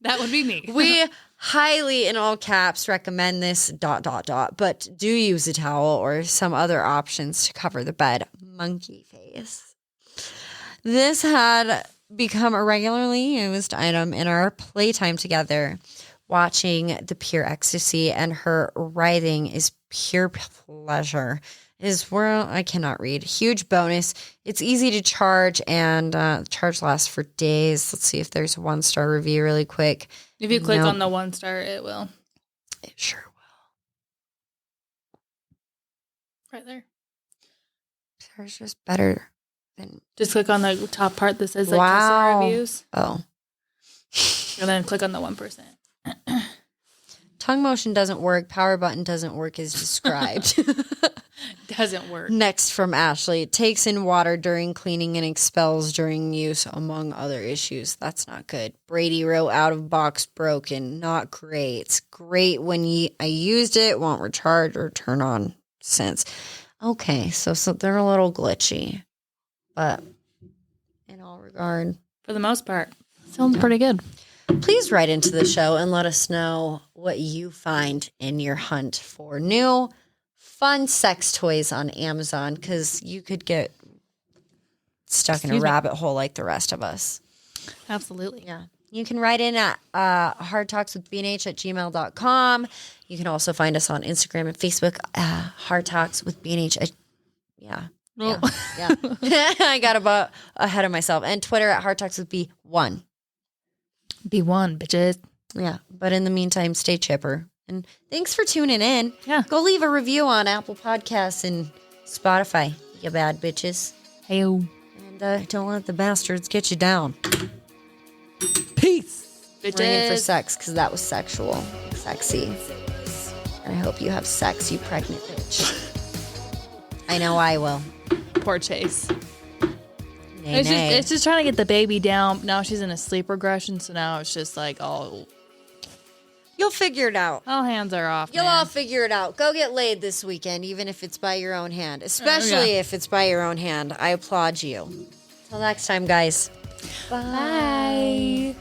That would be me. We highly, in all caps, recommend this ... but do use a towel or some other options to cover the bed. Monkey face. This had become a regularly used item in our playtime together. Watching the pure ecstasy and her writhing is pure pleasure. It is where I cannot read. Huge bonus. It's easy to charge and charge lasts for days. Let's see if there's a 1-star review really quick. If you click on the 1-star, it will. It sure will. Right there. There's just better than. Just click on the top part that says like wow. reviews. Oh. And then click on the 1%. Tongue motion doesn't work. Power button doesn't work as described. Doesn't work. Next from Ashley. It takes in water during cleaning and expels during use, among other issues. That's not good. Brady wrote out of box broken. Not great. It's great when I used it. Won't recharge or turn on since. Okay, so they're a little glitchy. But in all regard. For the most part. Sounds pretty good. Please write into the show and let us know what you find in your hunt for new fun sex toys on Amazon, because you could get stuck in a rabbit hole like the rest of us. Absolutely. Yeah. You can write in at hardtalkswithbnh@gmail.com. You can also find us on Instagram and Facebook, hardtalkswithbnh. Yeah. Oh. Yeah. I got about ahead of myself. And Twitter at hardtalkswithb1. B1, bitches. Yeah. But in the meantime, stay chipper. And thanks for tuning in. Yeah. Go leave a review on Apple Podcasts and Spotify, you bad bitches. Heyo. And don't let the bastards get you down. Peace. Bitches. Ringing for sex, because that was sexual. Sexy. And I hope you have sex, you pregnant bitch. I know I will. Poor Chase. Nay, nay. It's just trying to get the baby down. Now she's in a sleep regression, so now it's just like all You'll figure it out. all hands are off. You'll man. all figure it out. Go get laid this weekend, even if it's by your own hand. Especially if it's by your own hand. I applaud you. Till next time, guys. Bye. Bye.